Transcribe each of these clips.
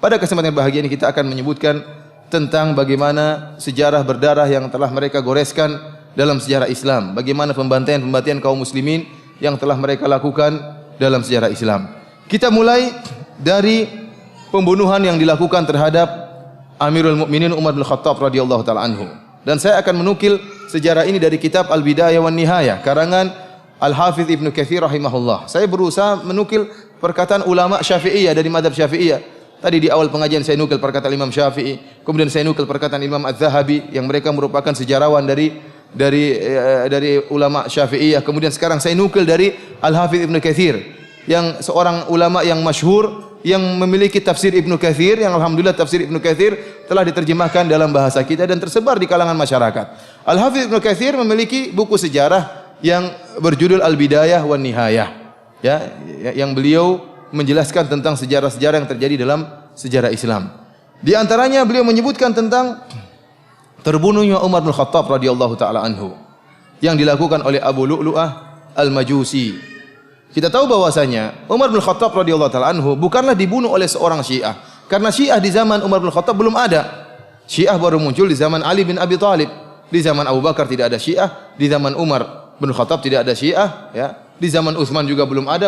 Pada kesempatan bahagia ini kita akan menyebutkan tentang bagaimana sejarah berdarah yang telah mereka goreskan dalam sejarah Islam. Bagaimana pembantaian-pembantaian kaum muslimin yang telah mereka lakukan dalam sejarah Islam. Kita mulai dari pembunuhan yang dilakukan terhadap Amirul Mukminin Umar bin Khattab radhiyallahu taala anhu. Dan saya akan menukil sejarah ini dari kitab Al-Bidayah wan Nihayah karangan Al-Hafidz Ibnu Katsir rahimahullah. Saya berusaha menukil perkataan ulama Syafi'iyah dari mazhab Syafi'iyah. Tadi di awal pengajian saya nukil perkataan Imam Syafi'i, kemudian saya nukil perkataan Imam Az-Zahabi yang mereka merupakan sejarawan dari ulama Syafi'iyah. Kemudian sekarang saya nukil dari Al-Hafidz Ibnu Katsir yang seorang ulama yang masyhur yang memiliki tafsir Ibnu Katsir, yang alhamdulillah tafsir Ibnu Katsir telah diterjemahkan dalam bahasa kita dan tersebar di kalangan masyarakat. Al-Hafidz Ibnu Katsir memiliki buku sejarah yang berjudul Al-Bidayah wan Nihayah, ya, yang beliau menjelaskan tentang sejarah-sejarah yang terjadi dalam sejarah Islam. Di antaranya beliau menyebutkan tentang terbunuhnya Umar bin Khattab radhiyallahu taala anhu yang dilakukan oleh Abu Lu'lu'ah Al-Majusi. Kita tahu bahwasanya Umar bin Khattab radhiyallahu taala anhu bukanlah dibunuh oleh seorang Syiah. Karena Syiah di zaman Umar bin Khattab belum ada. Syiah baru muncul di zaman Ali bin Abi Thalib. Di zaman Abu Bakar tidak ada Syiah, di zaman Umar bin Khattab tidak ada Syiah, ya. Di zaman Utsman juga belum ada,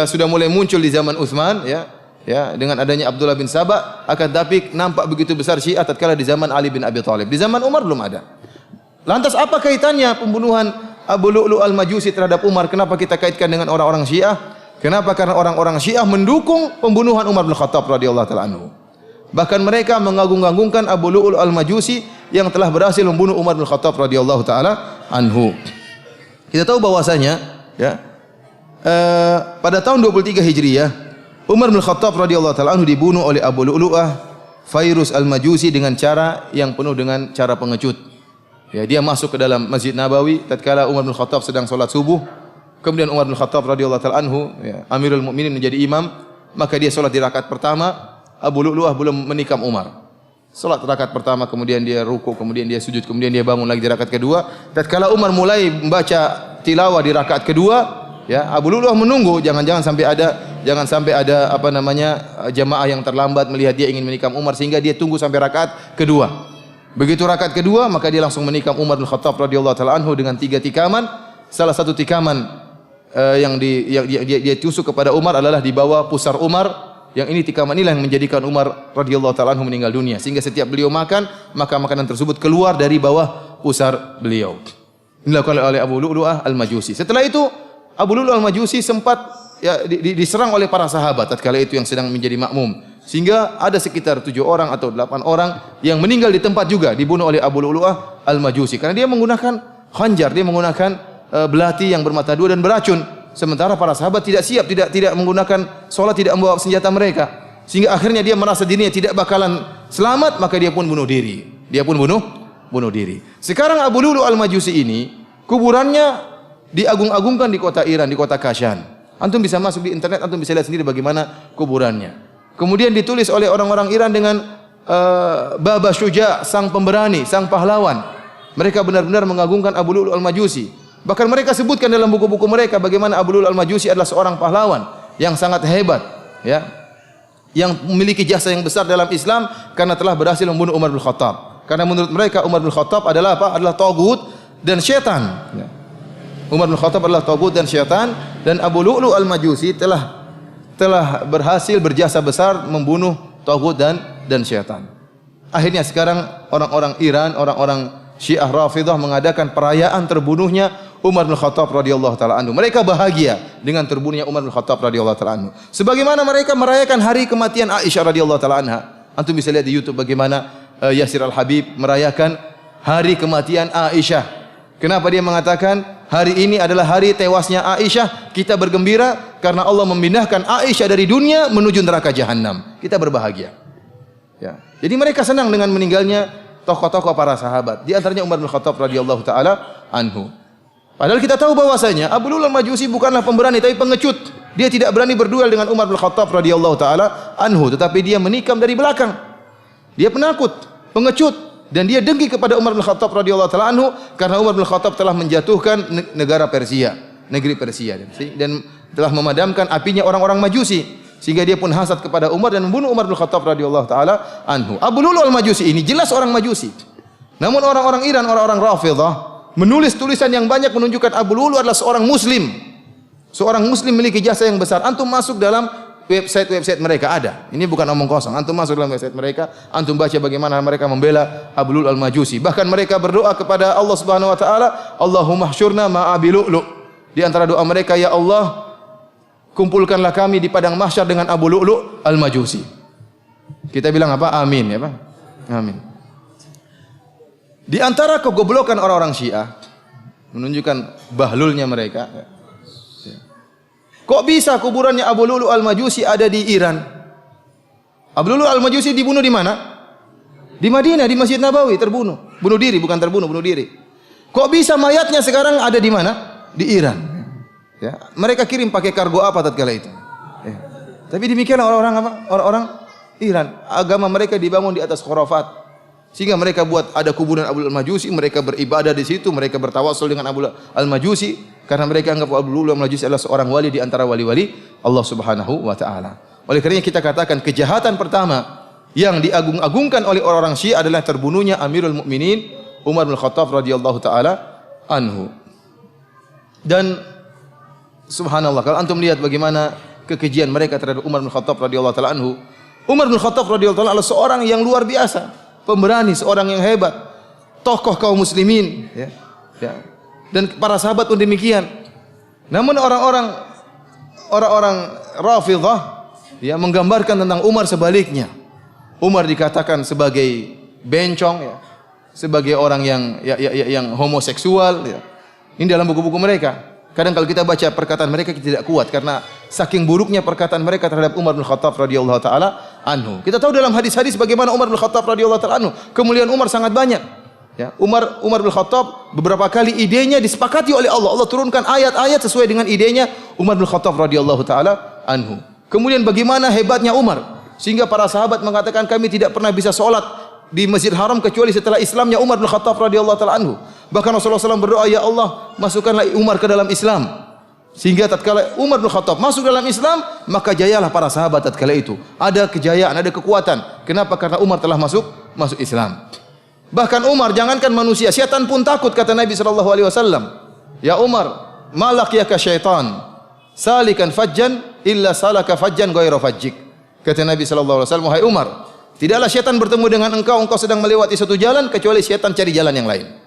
sudah mulai muncul di zaman Utsman, ya. Ya, dengan adanya Abdullah bin Sabah, akan tapi nampak begitu besar Syiah tatkala di zaman Ali bin Abi Thalib. Di zaman Umar belum ada. Lantas apa kaitannya pembunuhan Abu Lu'lu' Al-Majusi terhadap Umar? Kenapa kita kaitkan dengan orang-orang Syiah? Kenapa? Karena orang-orang Syiah mendukung pembunuhan Umar bin Khattab radhiyallahu taala anhu. Bahkan mereka mengagung-agungkan Abu Lu'lu' Al-Majusi yang telah berhasil membunuh Umar bin Khattab radhiyallahu taala anhu. Kita tahu bahwasanya, ya, pada tahun 23 Hijriah, Umar bin Khattab radhiyallahu taala anhu dibunuh oleh Abu Lu'lu'ah Fairuz Al-Majusi dengan cara yang penuh dengan cara pengecut. Ya, dia masuk ke dalam Masjid Nabawi tatkala Umar bin Khattab sedang salat subuh. Kemudian Umar bin Khattab radhiyallahu taala anhu, ya, Amirul Mukminin menjadi imam, maka dia salat di rakaat pertama. Abu Lu'lu'ah belum menikam Umar. Salat rakaat pertama, kemudian dia ruku, kemudian dia sujud, kemudian dia bangun lagi di rakaat kedua. Tatkala Umar mulai membaca tilawah di rakaat kedua, ya, Abu Lu'lu'ah menunggu jangan sampai ada jamaah yang terlambat melihat dia ingin menikam Umar sehingga dia tunggu sampai rakaat kedua. Begitu rakaat kedua, maka dia langsung menikam Umar bin Khattab radhiyallahu taala anhu dengan 3 tikaman. Salah satu tikaman yang dia tusuk kepada Umar adalah di bawah pusar Umar. Yang ini tikaman inilah yang menjadikan Umar radhiyallahu taala anhu meninggal dunia, sehingga setiap beliau makan, maka makanan tersebut keluar dari bawah pusar beliau. Ini dilakukan oleh Abu Lu'lu'ah Al-Majusi. Setelah itu Abu Lu'lu'ah Al-Majusi sempat, ya, diserang oleh para sahabat tatkala itu yang sedang menjadi makmum. Sehingga ada sekitar 7 orang atau 8 orang yang meninggal di tempat juga, dibunuh oleh Abu Lu'lu'ah Al-Majusi. Karena dia menggunakan khanjar, dia menggunakan belati yang bermata dua dan beracun. Sementara para sahabat tidak siap, tidak menggunakan sholat, tidak membawa senjata mereka. Sehingga akhirnya dia merasa dirinya tidak bakalan selamat, maka dia pun bunuh diri. Bunuh diri. Sekarang Abu Lu'lu'ah Al-Majusi ini, kuburannya diagung-agungkan di kota Iran, di kota Kashan. Antum bisa masuk di internet, antum bisa lihat sendiri bagaimana kuburannya. Kemudian ditulis oleh orang-orang Iran dengan Baba Syuja, sang pemberani, sang pahlawan. Mereka benar-benar mengagungkan Abu Lu'lu'ah Al-Majusi. Bahkan mereka sebutkan dalam buku-buku mereka bagaimana Abu Lu'lu'ah Al-Majusi adalah seorang pahlawan yang sangat hebat, ya, yang memiliki jasa yang besar dalam Islam karena telah berhasil membunuh Umar bin Khattab. Karena menurut mereka Umar bin Khattab adalah apa? Adalah tagut dan syaitan. Ya. Umar bin Khattab adalah tagut dan syaitan, dan Abu Lu'lu'ah Al-Majusi telah berhasil berjasa besar membunuh tagut dan syaitan. Akhirnya sekarang orang-orang Iran, orang-orang Syiah Rafidah mengadakan perayaan terbunuhnya Umar bin Khattab radhiyallahu taala anhu. Mereka bahagia dengan terbunuhnya Umar bin Khattab radhiyallahu taala anhu. Sebagaimana mereka merayakan hari kematian Aisyah radhiyallahu taala anha. Antum bisa lihat di YouTube bagaimana Yasir Al-Habib merayakan hari kematian Aisyah. Kenapa dia mengatakan hari ini adalah hari tewasnya Aisyah? Kita bergembira karena Allah memindahkan Aisyah dari dunia menuju neraka jahanam. Kita berbahagia. Ya. Jadi mereka senang dengan meninggalnya tokoh-tokoh para sahabat. Di antaranya Umar bin Khattab radhiyallahu taala anhu. Padahal kita tahu bahwasanya Abu Lu'lu'ah Al-Majusi bukanlah pemberani tapi pengecut. Dia tidak berani berduel dengan Umar bin Khattab radhiyallahu taala anhu, tetapi dia menikam dari belakang. Dia penakut, pengecut, dan dia dengki kepada Umar bin Khattab radhiyallahu taala anhu karena Umar bin Khattab telah menjatuhkan negara Persia, negeri Persia, dan telah memadamkan apinya orang-orang Majusi. sehingga dia pun hasad kepada Umar dan membunuh Umar bin Khattab radhiyallahu taala anhu. Abu Lu'lu' al-Majusi ini jelas orang Majusi. Namun orang-orang Iran, orang-orang Rafidhah menulis tulisan yang banyak menunjukkan Abu Lu'lu' adalah seorang muslim. Seorang muslim memiliki jasa yang besar. Antum masuk dalam website mereka ada. Ini bukan omong kosong. Antum masuk dalam website mereka, antum baca bagaimana mereka membela Abu Lu'lu' al-Majusi. Bahkan mereka berdoa kepada Allah Subhanahu wa taala, Allahumma hsyurna ma'a Abi Lu'lu'. Di antara doa mereka, ya Allah, kumpulkanlah kami di padang mahsyar dengan Abu Lu'lu' al-Majusi. Kita bilang apa? Amin ya, Pak. Amin. Di antara kegoblokan orang-orang Syiah menunjukkan bahlulnya mereka. Kok bisa kuburannya Abu Lu'lu' al-Majusi ada di Iran? Abu Lu'lu' al-Majusi dibunuh di mana? Di Madinah, di Masjid Nabawi, terbunuh. Bunuh diri, bukan terbunuh, bunuh diri. Kok bisa mayatnya sekarang ada di mana? Di Iran. Ya, mereka kirim pakai kargo apa tatkala itu? Ya. Tapi demikianlah orang-orang apa? Orang-orang Iran. Agama mereka dibangun di atas khurafat. Sehingga mereka buat ada kuburan Abu Lu'lu' al-Majusi, mereka beribadah di situ, mereka bertawassul dengan Abu Lu'lu' al-Majusi karena mereka anggap Abu Lu'lu' al-Majusi adalah seorang wali di antara wali-wali Allah Subhanahu wa taala. Oleh karenanya kita katakan kejahatan pertama yang diagung-agungkan oleh orang-orang Syiah adalah terbunuhnya Amirul Mukminin Umar bin Khattab radhiyallahu taala anhu. Dan subhanallah, kalau antum lihat bagaimana kekejian mereka terhadap Umar bin Khattab radhiyallahu taala anhu. Umar bin Khattab radhiyallahu taala adalah seorang yang luar biasa, pemberani, seorang yang hebat, tokoh kaum muslimin, ya. Dan para sahabat pun demikian. Namun orang-orang Rafidhah ya menggambarkan tentang Umar sebaliknya. Umar dikatakan sebagai bencong, ya, sebagai orang yang homoseksual, ya. Ini dalam buku-buku mereka. Kadang kalau kita baca perkataan mereka kita tidak kuat karena saking buruknya perkataan mereka terhadap Umar bin Khattab radhiyallahu taala anhu. Kita tahu dalam hadis-hadis bagaimana Umar bin Khattab radhiyallahu taala anhu, kemuliaan Umar sangat banyak. Ya, Umar bin Khattab beberapa kali idenya disepakati oleh Allah. Allah turunkan ayat-ayat sesuai dengan idenya Umar bin Khattab radhiyallahu taala anhu. Kemudian bagaimana hebatnya Umar sehingga para sahabat mengatakan kami tidak pernah bisa sholat di Masjid Haram kecuali setelah Islamnya Umar bin Khattab radhiyallahu taala anhu. Bahkan Rasulullah SAW berdoa, ya Allah, masukkanlah Umar ke dalam Islam. Sehingga tatkala Umar bin Khattab masuk dalam Islam, maka jayalah para sahabat tatkala itu. Ada kejayaan, ada kekuatan. Kenapa? Karena Umar telah masuk Islam. Bahkan Umar, jangankan manusia, syaitan pun takut, kata Nabi SAW. Ya Umar, malak yaka syaitan, salikan fajjan illa salaka fajjan ghaira fajjik. Kata Nabi SAW, wahai Umar, tidaklah syaitan bertemu dengan engkau sedang melewati satu jalan, kecuali syaitan cari jalan yang lain.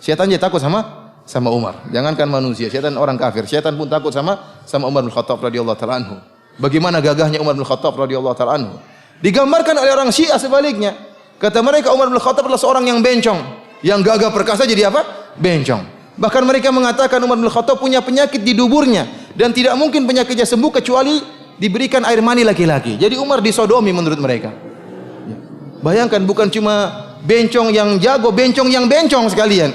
Syaitan dia takut sama Umar. Jangankan manusia, syaitan orang kafir, syaitan pun takut sama Umar bin Khattab radhiyallahu taala anhu. Bagaimana gagahnya Umar bin Khattab radhiyallahu taala anhu. Digambarkan oleh orang Syiah sebaliknya. Kata mereka Umar bin Khattab adalah seorang yang bencong, yang gagah perkasa jadi apa? Bencong. Bahkan mereka mengatakan Umar bin Khattab punya penyakit di duburnya dan tidak mungkin penyakitnya sembuh kecuali diberikan air mani laki-laki. Jadi Umar disodomi menurut mereka. Bayangkan, bukan cuma bencong yang jago, bencong yang bencong sekalian.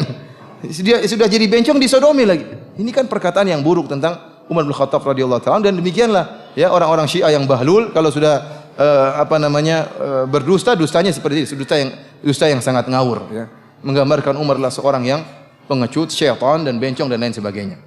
Sudah jadi bencong disodomi lagi. Ini kan perkataan yang buruk tentang Umar bin Khattab radhiyallahu taala, dan demikianlah ya orang-orang Syiah yang bahlul kalau sudah berdusta, dustanya seperti itu, dusta yang sangat ngawur, ya. Menggambarkan Umar adalah seorang yang pengecut, syaitan dan bencong dan lain sebagainya.